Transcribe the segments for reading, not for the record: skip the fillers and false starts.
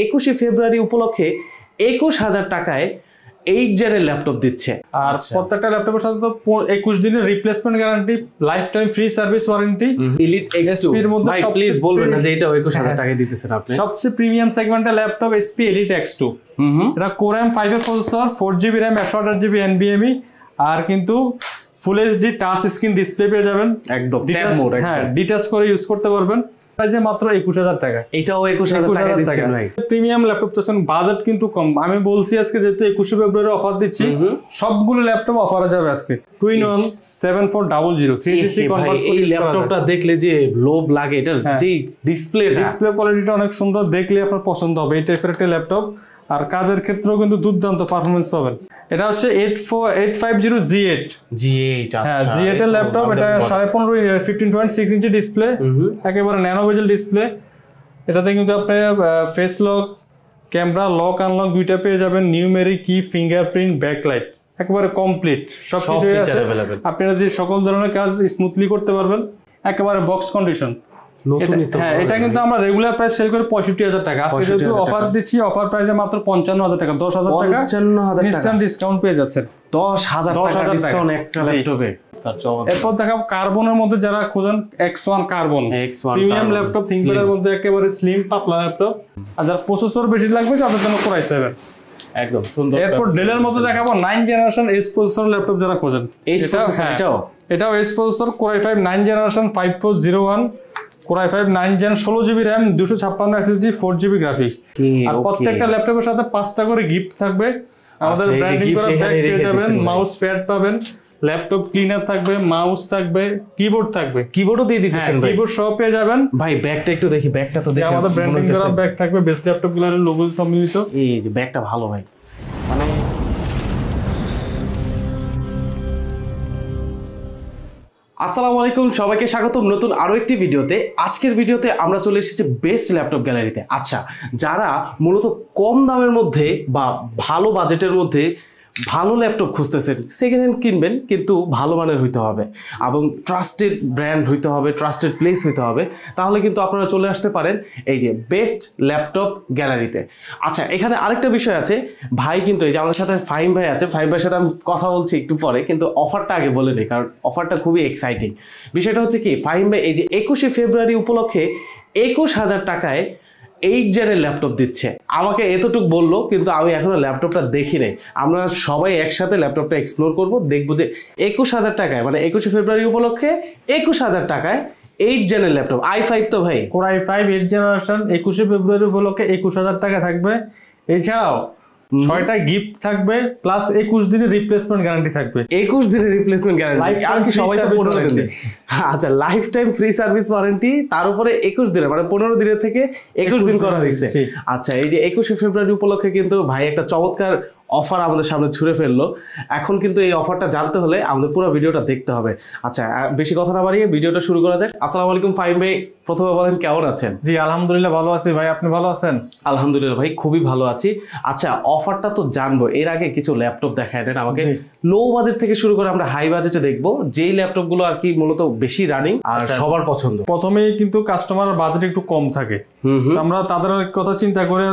21 ফেব্রুয়ারি উপলক্ষে 21,000 টাকায় 8 জেনের ল্যাপটপ দিচ্ছে। আর প্রত্যেকটা ল্যাপটপের সাথে তো 21 দিনের replacement guarantee, life time free service warranty. Elite X2 এর মধ্যে ভাই প্লিজ বলবেন না যে এটা 21,000 টাকায় দিতেছেন আপনি। সবচেয়ে প্রিমিয়াম সেগমেন্টের ল্যাপটপ HP এলিট X2। এটা Core i5 এর processor, 4GB RAM, 128GB NVMe, আর কিন্তু full HD touch screen display পেয়ে যাবেন। একদম ট্যাব মোড, হ্যাঁ, ডিটাচ করে ইউজ করতে পারবেন। প্রাইসে মাত্র 21,000 টাকা। এটাও 21,000 টাকা দিচ্ছেন ভাই। প্রিমিয়াম ল্যাপটপ চাচ্ছেন, বাজেট কিন্তু কম। আমি বলছি আজকে যেহেতু 21 ফেব্রুয়ারি অফার দিচ্ছি, সবগুলো ল্যাপটপ অফারে যাবে আজকে। 2-in-1 7400 360 convert. এই ল্যাপটপটা দেখলে যে লোভ লাগে, এটার যে ডিসপ্লে কোয়ালিটিটা অনেক সুন্দর, দেখলে আপনার পছন্দ হবে এই টাইপের একটা ল্যাপটপ। আর কাজের ক্ষেত্রেও কিন্তু দুর্দান্ত পারফরম্যান্স পাবেন। এটা হচ্ছে 850 G8। হ্যাঁ, G8 এর ল্যাপটপ। এটা 15.6 ইঞ্চি ডিসপ্লে, একেবারে ন্যানো বেজেল ডিসপ্লে। এটাতে কিন্তু আপনি face lock, camera lock unlock দুইটা পেয়ে যাবেন, নিউমেরিক কি, ফিঙ্গারপ্রিন্ট, ব্যাকলাইট, একেবারে কমপ্লিট সবকিছু আছে। আপনারা যে সকল ধরনের কাজ স্মুথলি করতে পারবেন, একেবারে বক্স কন্ডিশন। হ্যাঁ, এটা কিন্তু আমরা রেগুলার প্রাইস সেল করি 65,000 টাকা। আজকে যেহেতু অফার দিচ্ছি, অফার প্রাইসে মাত্র 55,000 টাকা, 10,000 টাকা ইনস্ট্যান্ট ডিসকাউন্ট পেয়ে যাচ্ছেন। 10,000 টাকা ডিসকাউন্ট একটা ল্যাপটপে। এরপর দেখাবো কার্বনের মধ্যে যারা খোঁজেন, X1 কার্বন প্রিমিয়াম ল্যাপটপ, থিংকপ্যাডের মধ্যে একেবারে স্লিম পাতলা ল্যাপটপ। আর যারা প্রসেসর বেশি লাগবে তাদের জন্য Core i7 একদম সুন্দর। এরপর ডেলের মধ্যে দেখাবো 9 জেনারেশন এস প্রসেসর ল্যাপটপ যারা খোঁজেন। এটাও এস processor, Core i5 9 generation 5401, Core i5 9 gen, 16GB RAM, 256 SSD, 4GB graphics. আর প্রত্যেকটা ল্যাপটপের সাথে 5টা করে গিফট থাকবে। আমাদের ব্র্যান্ডিং করা ব্যাগ পেয়ে যাবেন, মাউস প্যাড পাবেন, ল্যাপটপ ক্লিনার থাকবে, মাউস থাকবে, কিবোর্ড থাকবে। কিবোর্ডও দিয়ে দিতেছেন ভাই? কিবোর্ড সহ পেয়ে যাবেন ভাই। ব্যাগটা একটু দেখি, ব্যাগটা তো দেখি। আমাদের ব্র্যান্ডিং করা ব্যাগ থাকবে, বেস্ট ল্যাপটপ গুলোর লোগো সম্মিলিত। এই যে ব্যাগটা ভালো ভাই, মানে আসসালামু আলাইকুম, সবাইকে স্বাগতম নতুন আরো একটি ভিডিওতে। আজকের ভিডিওতে আমরা চলে এসেছি বেস্ট ল্যাপটপ গ্যালারিতে। আচ্ছা, যারা মূলত কম দামের মধ্যে বা ভালো বাজেটের মধ্যে ভালো ল্যাপটপ খুঁজতেছেন, সেকেন্ড হ্যান্ড কিনবেন কিন্তু ভালো মানের হইতে হবে এবং ট্রাস্টেড ব্র্যান্ড হইতে হবে, ট্রাস্টেড প্লেস হইতে হবে, তাহলে কিন্তু আপনারা চলে আসতে পারেন এই যে বেস্ট ল্যাপটপ গ্যালারিতে। আচ্ছা, এখানে আরেকটা বিষয় আছে, ভাই কিন্তু এই যে আমাদের সাথে ফাহিম ভাই আছে, ফাহিম ভাইয়ের সাথে আমি কথা বলছি একটু পরে, কিন্তু অফারটা আগে বলে নিই কারণ অফারটা খুবই এক্সাইটিং। বিষয়টা হচ্ছে কি, ফাহিম ভাই এই যে 21 ফেব্রুয়ারি উপলক্ষে 21,000 টাকায় 8 জেনের ল্যাপটপ দিচ্ছে। আমাকে এতটুকু বললো, কিন্তু আমি এখনো ল্যাপটপটা দেখি নাই। আমরা সবাই একসাথে ল্যাপটপটা এক্সপ্লোর করব, দেখবো যে 21,000 টাকায়, মানে 21 ফেব্রুয়ারি উপলক্ষে 21,000 টাকায় 8 জেনের ল্যাপটপ। i5 তো ভাই, Core i5 8 জেনারেশন 21 ফেব্রুয়ারি উপলক্ষে 21,000 টাকা থাকবে। এছাড়াও 6টা গিফট থাকবে, প্লাস 21 দিনের রিপ্লেসমেন্ট গ্যারান্টি থাকবে। 21 দিনের রিপ্লেসমেন্ট গ্যারান্টি, আর কি সবাই তো 15 দিন। আচ্ছা, life time free service warranty, তার উপরে 21 দিনের, মানে 15 দিনের থেকে 21 দিন করা হয়েছে। আচ্ছা, এই যে 21 ফেব্রুয়ারি উপলক্ষে কিন্তু ভাই একটা চমৎকার অফার আমাদের সামনে ছুড়ে ফেললো। এখন কিন্তু এই অফারটা জানতে হলে আমাদের পুরো ভিডিওটা দেখতে হবে। আচ্ছা, বেশি কথা না বাড়িয়ে ভিডিওটা শুরু করা যাক। আসসালামু আলাইকুম ফাহিম ভাই, প্রথমে বলেন কেমন আছেন? জি আলহামদুলিল্লাহ ভালো আছি ভাই, আপনি ভালো আছেন? আলহামদুলিল্লাহ ভাই, খুবই ভালো আছি। আচ্ছা, অফারটা তো জানবো, এর আগে কিছু ল্যাপটপ দেখায় দেন আমাকে। লো বাজেট থেকে শুরু করে আমরা হাই বাজেটে দেখবো, যেই ল্যাপটপ গুলো আর কি মূলত বেশি রানিং আর সবার পছন্দ। প্রথমেই কিন্তু কাস্টমার বাজেট একটু কম থাকে, আমরা তাদের কথা চিন্তা করে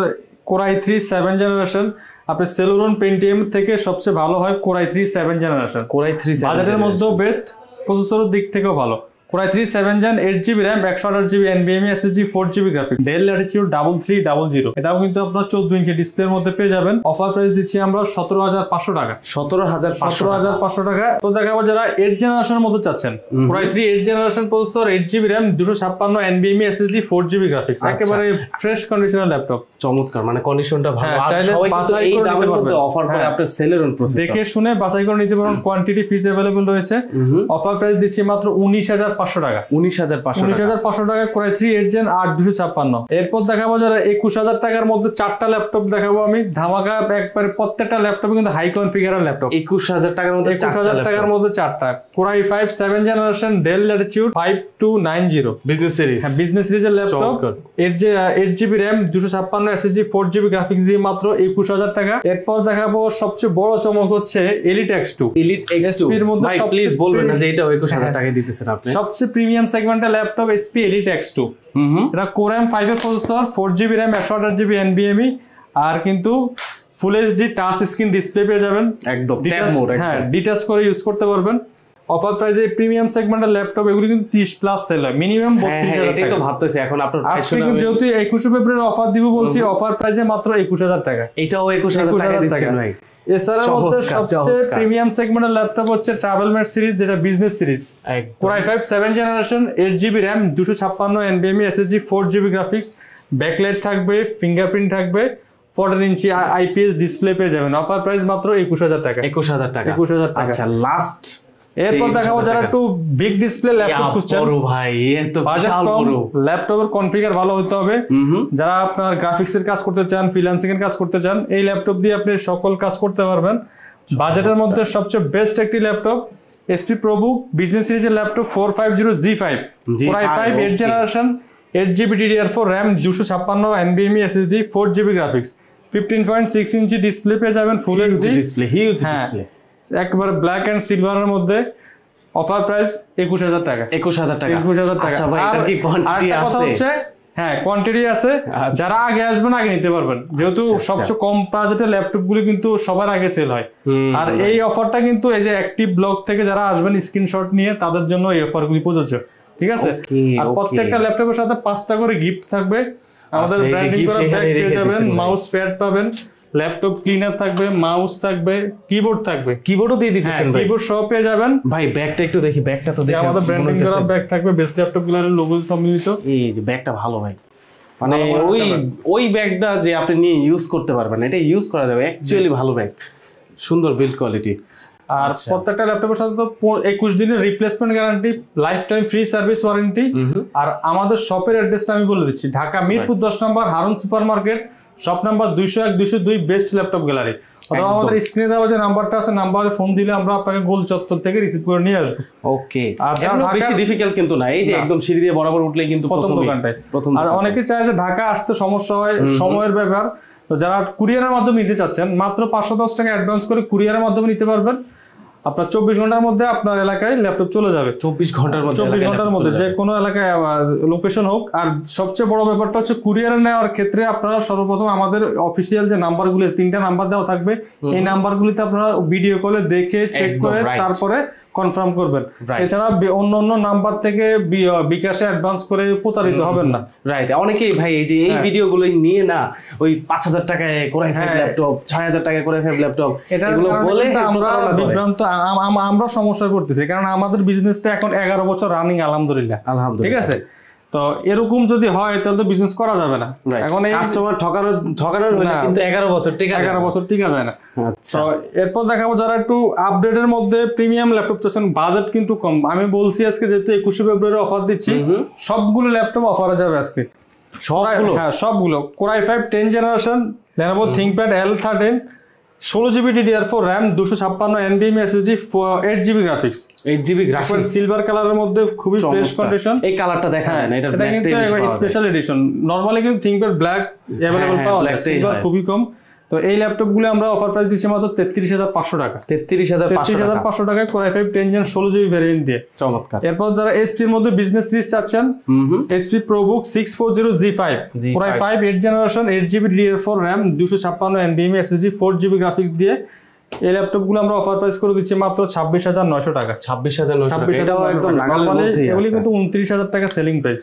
Core i3 7 জেনারেশন, আপনি Celeron Pentium থেকে সবচেয়ে ভালো হয় Core i3 7 generation. Core i3 বাজেটের মধ্যেও বেস্ট, প্রসেসরের দিক থেকেও ভালো। Core i3 7 Gen, 8GB RAM, 128GB NVMe SSD, 4GB graphics, Dell Latitude 3300। এটাও কিন্তু আপনার 14 ইঞ্চি ডিসপ্লের মধ্যে পেয়ে যাবেন। অফার প্রাইস দিচ্ছি আমরা 17,500 টাকা। 17,500 টাকা। তো দেখাবো যারা 8 জেনারেশনের মধ্যে চাচ্ছেন, Core i3 8 generation processor, 8GB RAM, 256 NVMe SSD, 4GB graphics, একেবারে ফ্রেশ কন্ডিশনের ল্যাপটপ। চমৎকার, মানে কন্ডিশনটা ভালো। আর সবাই কিন্তু এই দামের মধ্যে অফার করে আপনার Celeron প্রসেসর দেখে শুনে বাছাই করে নিতে পারেন। কোয়ান্টিটি ফিস अवेलेबल রয়েছে। অফার প্রাইস দিচ্ছি মাত্র 19,500 টাকা। 19,500 টাকা Core i3 8 Gen 8 256। এরপর দেখাবো যারা 21,000 টাকার মধ্যে 4টা ল্যাপটপ দেখাবো আমি ধামাকা একবারে। প্রত্যেকটা ল্যাপটপ কিন্তু হাই কনফিগারের ল্যাপটপ। 21,000 টাকার মধ্যে 21,000 টাকার মধ্যে 4টা Core i5 7 generation, Dell Latitude 5290 business series. হ্যাঁ, বিজনেস সিরিজের laptop, 8GB RAM, 256 SSD, 4GB graphics দিয়ে মাত্র 21,000 টাকা। এরপর দেখাবো সবচেয়ে বড় চমক হচ্ছে এলিট X2। এলিট X2 ভাই প্লিজ বলবেন না যে এটা 21,000 টাকায় দিতেছেন আপনি। সব সবচেয়ে প্রিমিয়াম সেগমেন্টের ল্যাপটপ HP Elite X2। এটা Core i5 এর processor, 4GB RAM, 128GB NVMe, আর কিন্তু full HD touch screen display পেয়ে যাবেন। একদম হ্যাঁ, ডিটাচ করে ইউজ করতে পারবেন। অফার প্রাইসে প্রিমিয়াম সেগমেন্টের ল্যাপটপ এগুলো কিন্তু 30 প্লাস সেল হয়, মিনিমাম 32,000 টাকা। এটাই তো ভাবতেছি এখন আপনার আজকে কিন্তু যেহেতু 21 ফেব্রুয়ারি অফার দিব বলছি, অফার প্রাইসে মাত্র 21,000 টাকা। এটাও 21,000 টাকা দিচ্ছেন ভাই। এছাড়া মধ্যে সবচেয়ে প্রিমিয়াম সেগমেন্টের ল্যাপটপ হচ্ছে ট্রাভেলমেট সিরিজ, যেটা business series. Core i5 7th generation, 8GB RAM, 256 NVMe SSD, 4GB graphics, backlight থাকবে, ফিঙ্গারপ্রিন্ট থাকবে, 14 ইঞ্চি IPS ডিসপ্লে পেয়ে যাবেন। অফার প্রাইস মাত্র 21,000 টাকা। 21,000 টাকা। আচ্ছা, লাস্ট এরপর দেখাবো যারা একটু বিগ ডিসপ্লে ল্যাপটপ খুঁজছেন। বড় ভাই, এ তো বিশাল বড়। ল্যাপটপের কনফিগার ভালো হতে হবে। যারা আপনার গ্রাফিক্স এর কাজ করতে চান, ফ্রিল্যান্সিং এর কাজ করতে চান, এই ল্যাপটপ দিয়ে আপনি সকল কাজ করতে পারবেন। বাজেটের মধ্যে সবচেয়ে বেস্ট একটি ল্যাপটপ HP ProBook বিজনেস সিরিজের laptop 450 G5, Core i5 8th generation, 8GB DDR4 RAM, 256 NVMe SSD, 4GB graphics, 15.6 inch display পেয়ে যাবেন, full HD display, huge display, একবারে ব্ল্যাক এন্ড সিলভারের মধ্যে। অফার প্রাইস 21,000 টাকা। 21,000 টাকা। আচ্ছা ভাই, এটা কি কোয়ান্টিটি আছে? হ্যাঁ, কোয়ান্টিটি আছে। যারা আগে আসবেন আগে নিতে পারবেন, যেহেতু সবচেয়ে কম বাজেটের ল্যাপটপ গুলো কিন্তু সবার আগে সেল হয়। আর এই অফারটা কিন্তু এই যে অ্যাক্টিভ ব্লগ থেকে যারা আসবেন স্ক্রিনশট নিয়ে, তাদের জন্য এই অফার গুলি প্রযোজ্য। ঠিক আছে? আর প্রত্যেকটা ল্যাপটপের সাথে 5টা করে গিফট থাকবে। আমাদের ব্র্যান্ডিং করা ব্যাগ পেয়ে যাবেন, মাউস প্যাড পাবেন, ল্যাপটপ ক্লিনার থাকবে, মাউস থাকবে, কিবোর্ড থাকবে। কিবোর্ডও দিয়ে দিতেছেন ভাই? কিবোর্ড সব পেয়ে যাবেন ভাই। ব্যাগটা একটু দেখি, ব্যাগটা তো দেখি। আমাদের ব্র্যান্ডিং করা ব্যাগ থাকবে, বেস্ট ল্যাপটপ গুলোর লোগো সম্মিলিত। এই যে ব্যাগটা ভালো ভাই, মানে ওই ব্যাগটা যে আপনি নিয়ে ইউজ করতে পারবেন, এটা ইউজ করা যাবে। অ্যাকচুয়ালি ভালো ব্যাগ, সুন্দর বিল্ড কোয়ালিটি। আর প্রত্যেকটা ল্যাপটপের সাথে তো 21 দিনের replacement guarantee, life time free service warranty. আর আমাদের শপের অ্যাড্রেসটা আমি বলে দিচ্ছি, Dhaka Mirpur 10 number Harun super market, shop number 201 202, best laptop gallery. অথবা আমাদের স্ক্রিনে দেওয়া যে নাম্বারটা আছে, নাম্বারে ফোন দিলে আমরা আপনাকে গোল চত্বর থেকে রিসিভ করে নিয়ে আসবো। ওকে, আর বেশি ডিফিকাল্ট কিন্তু না, এই যে একদম সিঁড়ি দিয়ে বরাবর উঠলেই কিন্তু প্রথম দোকানটাই। আর অনেকে চায় যে ঢাকা আসতে সমস্যা হয়, সময়ের ব্যাপার, তো যারা কুরিয়ারের মাধ্যমে নিতে চাচ্ছেন, মাত্র 510 টাকা অ্যাডভান্স করে কুরিয়ারের মাধ্যমে নিতে পারবেন। আপনার 24 ঘন্টার মধ্যে আপনার এলাকায় ল্যাপটপ চলে যাবে। 24 ঘন্টার মধ্যে যে কোনো এলাকায় লোকেশন হোক। আর সবচেয়ে বড় ব্যাপারটা হচ্ছে কুরিয়ারে নেওয়ার ক্ষেত্রে আপনারা সর্বপ্রথম আমাদের অফিসিয়াল যে নাম্বারগুলো, 3টা নাম্বার দেওয়া থাকবে, এই নাম্বারগুলিতে আপনারা ভিডিও কলে দেখে চেক করে তারপরে কনফার্ম করবেন। এছাড়া অন্য নাম্বার থেকে বিকাশে অ্যাডভান্স করে প্রতারিত হবেন না। রাইট। অনেকেই ভাই এই যে এই ভিডিওগুলো নিয়ে না, ওই 5,000 টাকায় Core i5 ল্যাপটপ, 6,000 টাকায় Core i5 ল্যাপটপ, এগুলো বলে আমরা বিভ্রান্ত, আমরা সমস্যায় পড়তেছি। কারণ আমাদের বিজনেসটা এখন 11 বছর রানিং, আলহামদুলিল্লাহ। ঠিক আছে? তো এরকম যদি হয় তাহলে তো বিজনেস করা যাবে না। এখন এই কাস্টমার ঠকানোর না, কিন্তু 11 বছর টিকা যায় না। আচ্ছা, তো এরপর দেখাবো যারা একটু আপডেটের মধ্যে প্রিমিয়াম ল্যাপটপ চাচ্ছেন, বাজেট কিন্তু কম। আমি বলছি আজকে যেহেতু 21 ফেব্রুয়ারি অফার দিচ্ছি, সবগুলো ল্যাপটপ অফারে যাবে আজকে। হ্যাঁ, সবগুলো। Core i5 10th generation, Lenovo ThinkPad L13, 16GB DDR4 RAM, 256 NVMe SSD, 8GB graphics, 8GB graphics, silver কালারের মধ্যে খুবই ফ্রেশ কন্ডিশন। এই কালারটা দেখা যায় না, এটা কিন্তু স্পেশাল এডিশন। নরমালি কিন্তু ThinkPad ব্ল্যাক अवेलेबल পাওয়া যায়, সিলভার খুবই কম। তো এই ল্যাপটপগুলো আমরা অফার প্রাইস দিচ্ছি মাত্র 33,500 টাকা। 33,500 টাকায় Core i5 10 Gen 16GB variant দিয়ে। চমৎকার। এরপর যারা HP এর মধ্যে বিজনেস সিরিজ চাচ্ছেন, HP ProBook 640 G5, Core i5 8th generation, 8GB DDR4 RAM, 256 NVMe SSD, 4GB graphics দিয়ে এই ল্যাপটপগুলো আমরা অফার প্রাইস করে দিচ্ছি মাত্র 26,900 টাকা। 26,900 টাকা, এটাও একদম নাগালের মধ্যেই আছে। এগুলি কিন্তু 29,000 টাকা সেলিং প্রাইস,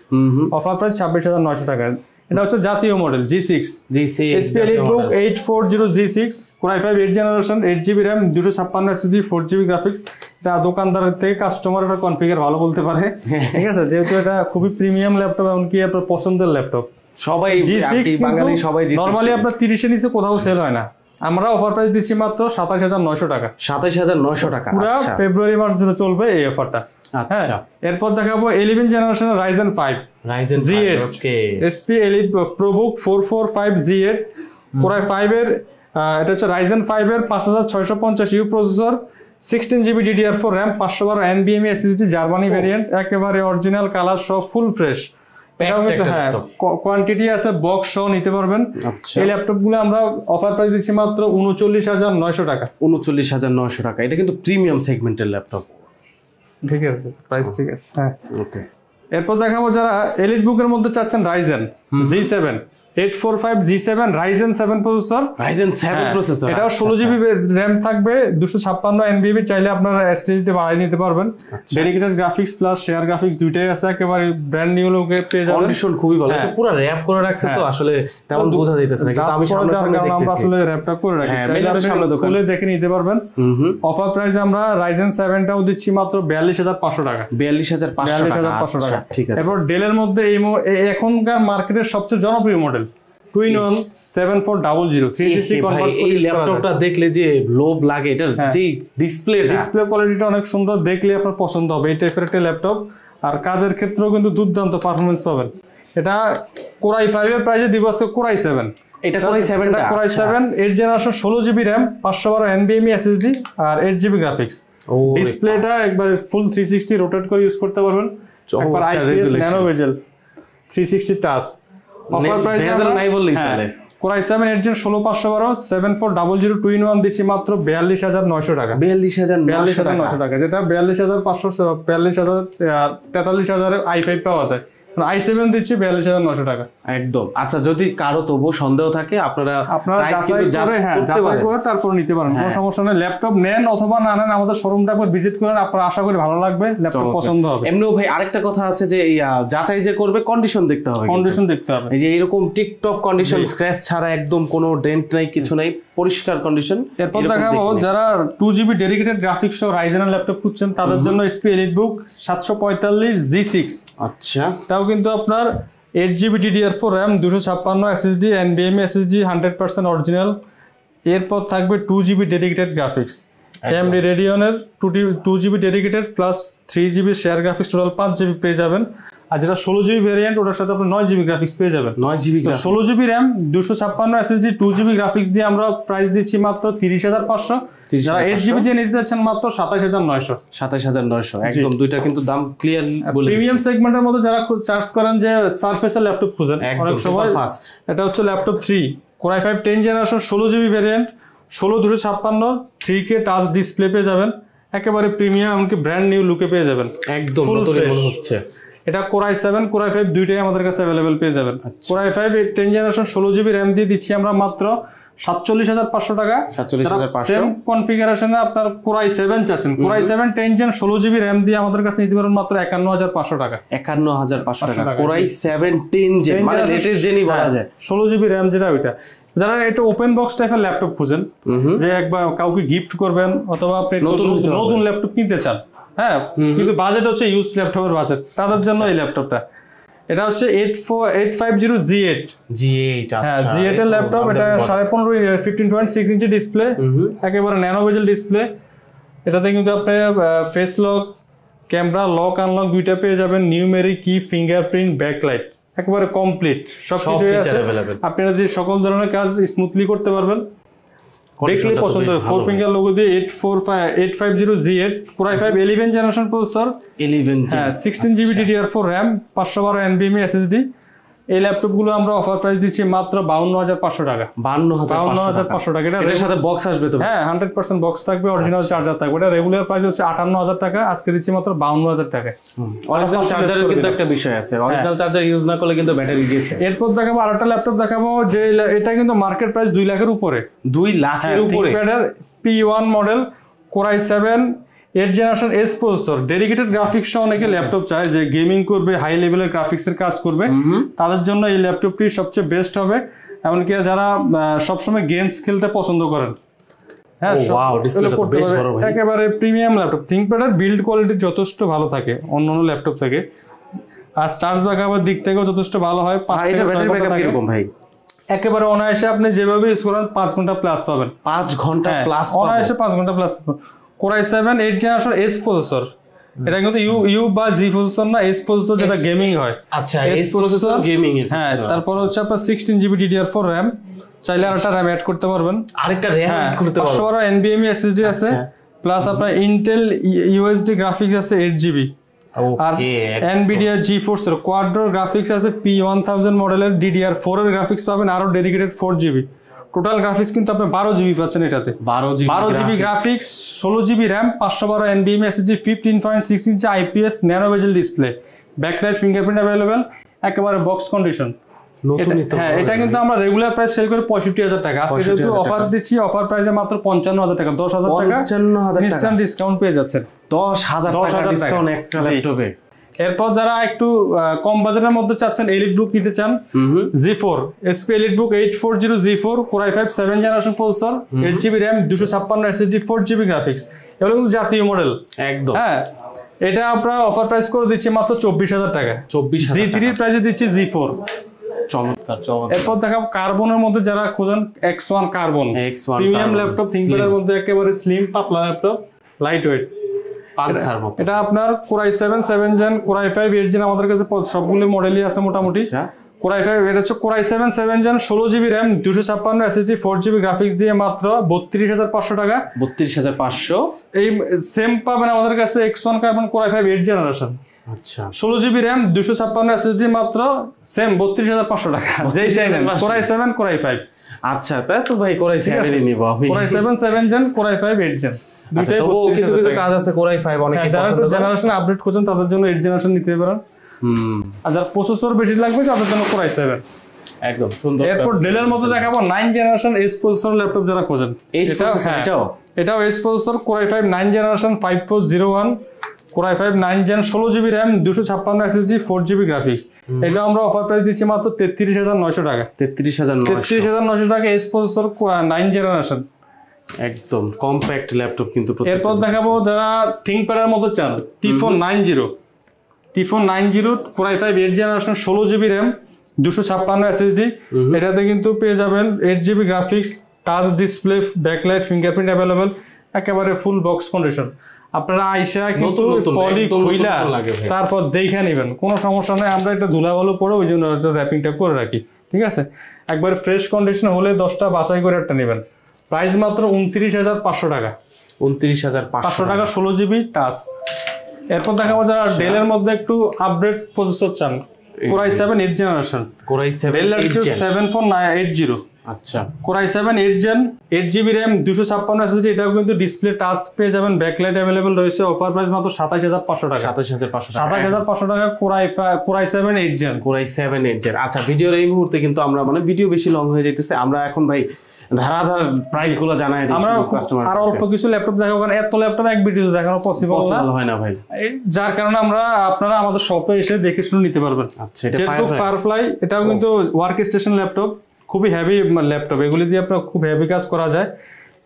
অফার প্রাইস 26,900 টাকা। এটা হচ্ছে জাতীয় model G6 HP EliteBook 840 G6, Core i5 8th generation, 8GB RAM, 256 SSD, 4GB graphics. এটা দোকানদারের থেকে কাস্টমার এটা কনফিগার ভালো বলতে পারে। ঠিক আছে? যেহেতু এটা খুবই প্রিমিয়াম ল্যাপটপ, এমনকি আপনার পছন্দের ল্যাপটপ। সবাই G6 বাঙালি, সবাই G6 নরমালি আপনার 30 এর নিচে কোথাও সেল হয় না। আমরা অফার প্রাইস দিচ্ছি মাত্র 27,900 টাকা। 27,900 টাকা। পুরো ফেব্রুয়ারি মাস জুড়ে চলবে এই অফারটা। আচ্ছা, এরপর দেখাবো 11th জেনারেশন Ryzen 5 Z8, ওকে, HP Elite ProBook 445 Z8, Core i5 এর এটা হচ্ছে Ryzen 5 এর 5650U processor, 16GB DDR4 RAM, 512 NVMe SSD, Germany variant, একেবারে অরিজিনাল কালার সহ ফুল ফ্রেশ। হ্যাঁ, কোয়ান্টিটি আছে, বক্স সহ নিতে পারবেন। এই ল্যাপটপ গুলো আমরা অফার প্রাইস দিচ্ছি মাত্র 39,900 টাকা। 39,900 টাকা। এটা কিন্তু প্রিমিয়াম সেগমেন্টের ল্যাপটপ। ঠিক আছে, প্রাইস ঠিক আছে। হ্যাঁ, ওকে। এরপর দেখাবো যারা এলিট বুকের মধ্যে চাচ্ছেন Ryzen G7 845 G7 Ryzen 7 processor, Ryzen 7 processor, এটাও 16 জিবি র‍্যাম থাকবে, 256 NVMe, চাইলে আপনারা এসএসডি বাড়িয়ে নিতে পারবেন। Dedicated graphics plus share graphics দুইটাই আছে, একেবারে ব্র্যান্ড নিউ লুকে পেয়ে যাবেন। কন্ডিশন খুবই ভালো, এটা পুরো র‍্যাপ করে রাখছে, তো আসলে তেমন বোঝা যাইতেছে না, কিন্তু আমি সামনে দেখতেছি আমরা আসলে র‍্যাপটা করে রাখি, চাইলে আপনি সামনে খুলে দেখে নিতে পারবেন। অফার প্রাইসে আমরা Ryzen 7 টাও দিচ্ছি মাত্র 42500 টাকা। 42500 টাকা, ঠিক আছে। এরপর ডেলের মধ্যে এখনকার মার্কেটের সবচেয়ে জনপ্রিয় মডেল 2-in-1 7400 360 কনভার্ট। এই ল্যাপটপটা দেখলে যে লোভ লাগে, এটার যে ডিসপ্লে কোয়ালিটিটা অনেক সুন্দর, দেখলে আপনার পছন্দ হবে এই টাইপের একটা ল্যাপটপ। আর কাজের ক্ষেত্রেও কিন্তু দুর্দান্ত পারফরম্যান্স পাবেন। এটা Core i5 এর প্রাইসে দিব আছে Core i7। এটা Core i7, Core i7 8 generation 16 GB RAM 512 NVMe SSD আর 8 জিবি গ্রাফিক্স। ডিসপ্লেটা একবার ফুল 360 রোটেট করে ইউজ করতে পারবেন, একবার IPS ন্যানো বেজেল 360 টাচ। অফার প্রাইস নাই বললেই চলে। Core i7 8 Gen 16512 7400 2-in-1 দিচ্ছি মাত্র 42900 টাকা। 42900 টাকা, যেটা 42500 43000 i5 পাওয়া যায়, i7 দিচ্ছি 42900 টাকা একদম। আচ্ছা, যদি কারো তবু সন্দেহ থাকে আপনারা যাচাই করে তারপর নিতে পারেন, কোনো সমস্যা নেই। ল্যাপটপ নেন অথবা না নেন, আমাদের শোরুমটা একবার ভিজিট করেন, আপনারা আশা করি ভালো লাগবে, ল্যাপটপ পছন্দ হবে। এমনিও ভাই আরেকটা কথা আছে যে যাচাই যে করবে কন্ডিশন দেখতে হবে, এই যে এরকম টিকটক কন্ডিশন, স্ক্র্যাচ ছাড়া একদম কোনো ডেন্ট নাই, কিছু নাই, পরিষ্কার কন্ডিশন। এরপর দেখাবো যারা 2GB ডেডিকেটেড গ্রাফিক্স সহ Ryzen এর ল্যাপটপ খুঁজছেন, তাদের জন্য HP EliteBook 745 G6। আচ্ছা, তাও কিন্তু আপনার 8GB DDR4 RAM 256 SSD NVMe SSD 100% original. এরপর থাকবে 2GB dedicated graphics, AMD Radeon-এর 2GB dedicated plus 3GB share graphics, total 5GB পেয়ে যাবেন। আর যেটা 16GB ভেরিয়েন্ট, ওটার সাথে আপনি 9GB গ্রাফিক্স পেয়ে যাবেন। 9GB 16GB RAM 256 SSD 2GB graphics দিয়ে আমরা প্রাইস দিচ্ছি মাত্র 30500। যারা 8GB দিয়ে নিতে যাচ্ছেন মাত্র 27900। 27900 একদম, দুইটা কিন্তু দাম ক্লিয়ার বলে। প্রিমিয়াম সেগমেন্টের মধ্যে যারা চার্জ করেন যে সারফেসের ল্যাপটপ খুঁজেন, অনেক সময় ফাস্ট, এটা হচ্ছে laptop 3 Core i5 10 generation 16GB variant 16256 3K touch display পেয়ে যাবেন, একেবারে প্রিমিয়াম, এমনকি ব্র্যান্ড নিউ লুকে পেয়ে যাবেন, একদম নতুন মনে হচ্ছে। এটা Core i7 Core i5 দুইটাই আমাদের কাছে अवेलेबल পেয়ে যাবেন। Core i5 10 generation 16GB RAM দিয়ে দিচ্ছি আমরা মাত্র 47500 টাকা। 47500 সেম কনফিগারেশনে আপনার Core i7 চাচ্ছেন, Core i7 10 Gen 16GB RAM দিয়ে আমাদের কাছে নিতে পারেন মাত্র 51500 টাকা। 51500 টাকা Core i7 10 Gen, মানে লেটেস্ট জেনই বলা যায়, 16GB RAM যেটা ওইটা। যারা এটা ওপেন বক্স টাইপের ল্যাপটপ খুঁজেন, যে একবার কাউকে গিফট করবেন অথবা আপনি নতুন ল্যাপটপ কিনতে চান, হ্যাঁ, কিন্তু বাজেট হচ্ছে ইউজড ল্যাপটপের বাজেট, তাদের জন্য এই ল্যাপটপটা। এটা হচ্ছে 850 G8। হ্যাঁ, G8 এর ল্যাপটপ, এটা 15.5 15.6 ইঞ্চি ডিসপ্লে, একেবারে ন্যানো বেজেল ডিসপ্লে। এটাতে কিন্তু আপনি face lock, camera lock unlock দুইটা পেয়ে যাবেন, নিউমেরিক কি, ফিঙ্গারপ্রিন্ট, ব্যাকলাইট, একেবারে কমপ্লিট সবকিছু আছে। আপনারা যে সকল ধরনের কাজ স্মুথলি করতে পারবেন, দেখলে পছন্দ হবে। 4 ফিঙ্গার লোগো দিয়ে 850 G8 Core i5 11 generation processor, 11 Gen, 16GB DDR4 RAM 512 NVMe SSD। এই ল্যাপটপগুলো আমরা অফার প্রাইস দিচ্ছি মাত্র 52500 টাকা। 52500 টাকা। এটার সাথে বক্স আসবে তো? হ্যাঁ, 100% বক্স থাকবে, অরিজিনাল চার্জার থাকবে। এটা রেগুলার প্রাইস হচ্ছে 58000 টাকা, আজকে দিচ্ছি মাত্র 52000 টাকায়। অরিজিনাল চার্জারের কিন্তু একটা বিষয় আছে, অরিজিনাল চার্জার ইউজ না করলে কিন্তু ব্যাটারি গেছে। এরপর দেখাবো আরেকটা ল্যাপটপ দেখাবো, যে এটা কিন্তু মার্কেট প্রাইস 2 লাখের উপরে। 2 লাখের উপরে P1 model Core i7 8 generation S processor, dedicated graphics সহ অনেকে ল্যাপটপ চায় যে গেমিং করবে, হাই লেভেলের গ্রাফিক্সের কাজ করবে, তাদের জন্য এই ল্যাপটপটি সবচেয়ে বেস্ট হবে। এমনকি যারা সবসময় গেমস খেলতে পছন্দ করেন, হ্যাঁ, একেবারে প্রিমিয়াম ল্যাপটপ। থিংকপ্যাডের বিল্ড কোয়ালিটি যথেষ্ট ভালো থাকে অন্যান্য ল্যাপটপ থেকে, আর চার্জ ব্যাকআপের দিক থেকেও যথেষ্ট ভালো হয়। একেবারে অনায়াসে আপনি যেভাবে ইউজ করেন 5 ঘন্টা প্লাস পাবেন। 5 ঘন্টা প্লাস অনায়াসে 5 ঘন্টা plus. Core i7 8 generation S processor, এটা কিন্তু ইউ বা জি প্রসেসর না, S প্রসেসর যেটা গেমিং হয়। আচ্ছা, S প্রসেসর গেমিং এর। হ্যাঁ, তারপর হচ্ছে আপনার 16GB DDR4 RAM, চাইলে আরেকটা RAM অ্যাড করতে পারবেন, আরেকটা RAM অ্যাড করতে পারবেন। 512 NVMe SSD আছে, প্লাস আপনার Intel USD গ্রাফিক্স আছে 8GB, আর Nvidia GeForce এর Quadro গ্রাফিক্স আছে, P1000 মডেলের DDR4 এর গ্রাফিক্স পাবেন, আরো ডেডিকেটেড 4GB। টোটাল গ্রাফিক্স কিন্তু আপনি 12 GB পাচ্ছেন এটাতে। 12 GB graphics, 16 GB RAM, 512 NVMe SSD, 15.6 ইঞ্চি IPS nano bezel display, backlight fingerprint available, একেবারে বক্স কন্ডিশন। হ্যাঁ, এটা কিন্তু আমরা রেগুলার প্রাইস সেল করে 65,000 টাকা। আজকে যেহেতু অফার দিচ্ছি, অফার প্রাইসে মাত্র 55,000 টাকা, 10,000 টাকা ইনস্ট্যান্ট ডিসকাউন্ট পেয়ে যাচ্ছেন। 10,000 টাকা ডিসকাউন্ট একটা ল্যাপটপে। এরপর যারা একটু কম বাজেটের মধ্যে চাচ্ছেন, এলিট বুক নিতে চান, G4 SP এলিট বুক 840 G4 Core i5 7 generation processor, 8GB RAM, 256 SSD, 4GB graphics, এগুলো কিন্তু জাতীয় মডেল একদম। হ্যাঁ, এটা আমরা অফার প্রাইস করে দিচ্ছি মাত্র 24,000 টাকা। 24,000 G3 এর প্রাইসে দিচ্ছি G4। চমৎকার চমৎকার। এরপর দেখাবো কার্বনের মধ্যে যারা খোঁজেন, X1 কার্বন প্রিমিয়াম ল্যাপটপ, থিংকপ্যাডের মধ্যে একেবারে স্লিম পাতলা ল্যাপটপ, লাইট ওয়েট, পাংখার মতো। এটা আপনার Core i7 7 gen, Core i5 8 gen, আমাদের কাছে সবগুলো মডেলই আছে মোটামুটি। Core i5 এটা হচ্ছে Core i7 7 gen, 16GB RAM, 256 SSD, 4GB graphics দিয়ে মাত্র 32,500 টাকা। 32,500। এই সেম পাবেন আমাদের কাছে X1 carbon Core i5 8 generation. আচ্ছা, 16GB RAM, 256 SSD, মাত্র সেম 32,500 টাকা। যেই চাইছেন Core i7 Core i5। আচ্ছা, তাই তো ভাই Core i7 এর নিব আমি। Core i7 7 gen, Core i5 8 gen. আচ্ছা, তবু কিছু কিছু কাজ আছে Core i5 অনেকেই পছন্দ করে। জেনারেশন আপডেট করছেন তাদের জন্য 8 জেনারেশন নিতে পারেন। আর যারা প্রসেসর বেশি লাগবে তাদের জন্য Core i7 একদম সুন্দর। এরপর ডেলের মধ্যে দেখাবো 9 জেনারেশন এস প্রসেসর ল্যাপটপ যারা খোঁজেন। এটাও এস processor, Core i5 9 generation 5401, Core i5 9 gen, 16GB RAM, 256 SSD, 4GB graphics. এটা আমরা অফার প্রাইস দিচ্ছি মাত্র 33,900 টাকা। 33,900 টাকা এস প্রসেসর 9 জেনারেশন একদম কম্প্যাক্ট ল্যাপটপ কিন্তু। এরপর দেখাবো যারা থিংকপ্যাডের মতো চান, T490 Core i5 8 generation, 16GB RAM, 256 SSD। এটাতে কিন্তু পেয়ে যাবেন 8GB graphics, touch display, backlight fingerprint available, একেবারে ফুল বক্স কন্ডিশন। আপনারা আইসা কিন্তু পলি খুইলা তারপর দেখে নেবেন, কোনো সমস্যা নেই। আমরা এটা ধুলাবালু পরে ওই জন্য র্যাপিংটা করে রাখি, ঠিক আছে। একবারে ফ্রেশ কন্ডিশন হলে 10টা বাছাই করে একটা নেবেন। প্রাইস মাত্র 29,500 টাকা। 29,500 টাকা 16GB টাচ। এরপর দেখাবো যারা ডেলের মধ্যে একটু আপডেট প্রসেসর চান, Core i7 8 generation, Core i7 7480। আচ্ছা, Core i7 8 gen, 8GB RAM, 256 SSD। এটাও কিন্তু ডিসপ্লে টাচ পেয়ে যাবেন, ব্যাকলাইট अवेलेबल রয়েছে। অফার প্রাইস মাত্র 27,500 টাকা। 27,500 টাকা Core i7 8 gen, Core i7 8 gen. আচ্ছা, ভিডিওর এই মুহূর্তে কিন্তু আমরা ভিডিও বেশি লং হয়ে যাইতেছে, আমরা এখন ভাই ধারাধার প্রাইস গুলো জানাই দিই কাস্টমার। আর অল্প কিছু ল্যাপটপ দেখাবো, কারণ এত ল্যাপটপ এক ভিডিওতে দেখানো পসিবল হয় না ভাই। যার কারণে আপনারা আমাদের শপে এসে দেখে শুনে নিতে পারবেন। আচ্ছা, এটা ফায়ারফ্লাই, এটাও কিন্তু ওয়ার্ক স্টেশন ল্যাপটপ, খুবই হেভি ল্যাপটপ। এগুলি দিয়ে আপনার খুব হেভি কাজ করা যায়।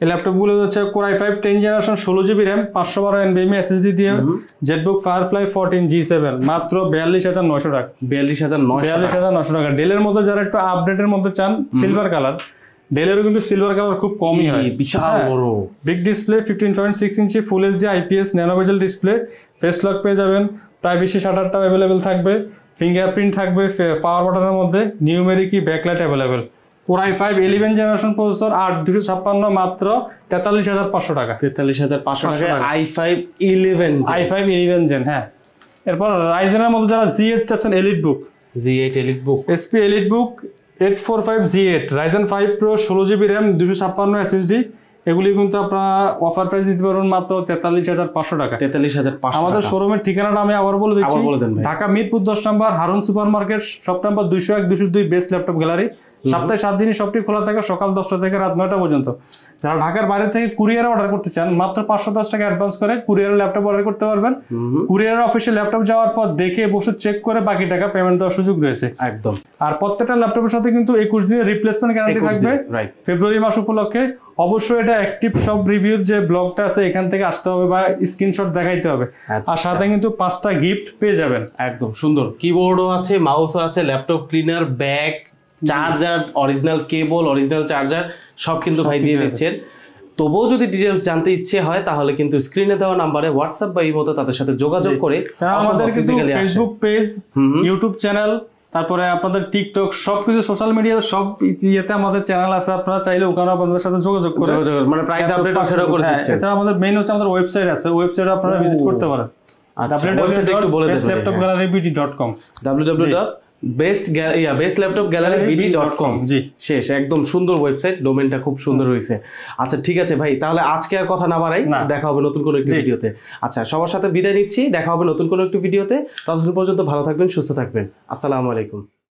এই ল্যাপটপগুলো হচ্ছে Core i5 10 generation, 16GB RAM, 512 NVMe SSD দিয়ে জেটবুক ফায়ারফ্লাই 14 G7, মাত্র 42,900 টাকা। 42,900 টাকা। ডেলের মধ্যে যারা একটু আপডেটের মধ্যে চান, সিলভার কালার, ডেলেরও কিন্তু সিলভার কালার খুব কমই হয়, বিশাল বড় big display, 15.6 inch full HD IPS nano bezel display, face lock পেয়ে যাবেন, প্রাইভেসি শাটারটাও अवेलेबल থাকবে, ফিঙ্গারপ্রিন্ট থাকবে পাওয়ার বাটনের মধ্যে, numeric key backlight available. Core i5 11 generation processor 8256, মাত্র 43,500 টাকা। 43,500 টাকা i5 11 জেন। হ্যাঁ, এরপর রাইজেনের মধ্যে যারা Z8 চাচ্ছেন, এলিট বুক, Z8 এলিট বুক, SP এলিট বুক 845 Z8, Ryzen 5 Pro, 16GB RAM, 256 SSD। এগুলি কিন্তু আপনারা অফার প্রাইস দিতে পারবেন মাত্র 43,500 টাকা। 43,500। আমাদের শোরুমের ঠিকানাটা আমি আবার বলে দিচ্ছি, Dhaka Mirpur 10 number Harun super market, shop number 201 202, best laptop gallery. সপ্তাহে 7 দিনই শপটি খোলা থাকে, সকাল 10টা থেকে রাত 9টা পর্যন্ত। যারা ঢাকার বাইরে থেকে কুরিয়ারে অর্ডার করতে চান, মাত্র 510 টাকা অ্যাডভান্স করে কুরিয়ারে ল্যাপটপ অর্ডার করতে পারবেন। কুরিয়ারের অফিসে ল্যাপটপ যাওয়ার পর দেখে বসে চেক করে বাকি টাকা পেমেন্ট দেওয়ার সুযোগ রয়েছে একদম। আর প্রত্যেকটা ল্যাপটপের সাথে কিন্তু 21 দিনের রিপ্লেসমেন্ট গ্যারান্টি থাকবে ফেব্রুয়ারি মাস উপলক্ষে। অবশ্যই এটা অ্যাক্টিভ সব রিভিউর যে ব্লগটা আছে এখান থেকে আসতে হবে বা স্ক্রিনশট দেখাইতে হবে। আর সাথে কিন্তু 5টা গিফট পেয়ে যাবেন একদম সুন্দর। কিবোর্ডও আছে, মাউসও আছে, laptop cleaner, bag, charger, original কেবল, অরিজিনাল চার্জার সব কিন্তু ভাই দিয়ে দিচ্ছেন। তবুও যদি ডিটেইলস জানতে ইচ্ছে হয় তাহলে কিন্তু স্ক্রিনে দেওয়া নম্বরে হোয়াটসঅ্যাপ বা ইমোতে তাদের সাথে যোগাযোগ করে আমাদের কিন্তু ফেসবুক পেজ, ইউটিউব চ্যানেল, তারপরে আপনাদের টিকটক, সবকিছু সোশ্যাল মিডিয়াতে সব ইয়েতে আমাদের চ্যানেল আছে। আপনারা চাইলে ওখানে আপনাদের সাথে যোগাযোগ করে মানে প্রাইস আপডেট সেটাও করে দিচ্ছেন। এছাড়া আমাদের মেইন হচ্ছে আমাদের ওয়েবসাইট আছে, ওয়েবসাইটে আপনারা ভিজিট করতে পারেন। আচ্ছা, ওয়েবসাইট একটু বলে দেন, laptopgallerybt.com, www bestlaptopgallery.com জি শেষ, একদম সুন্দর ওয়েবসাইট, ডোমেনটা খুব সুন্দর হয়েছে। আচ্ছা ঠিক আছে ভাই, তাহলে আজকে আর কথা না বাড়াই, দেখা হবে নতুন কোনো একটি ভিডিওতে। আচ্ছা সবার সাথে বিদায় নিচ্ছি, দেখা হবে নতুন কোনো একটি ভিডিওতে। ততদিন পর্যন্ত ভালো থাকবেন, সুস্থ থাকবেন। আসসালামু আলাইকুম।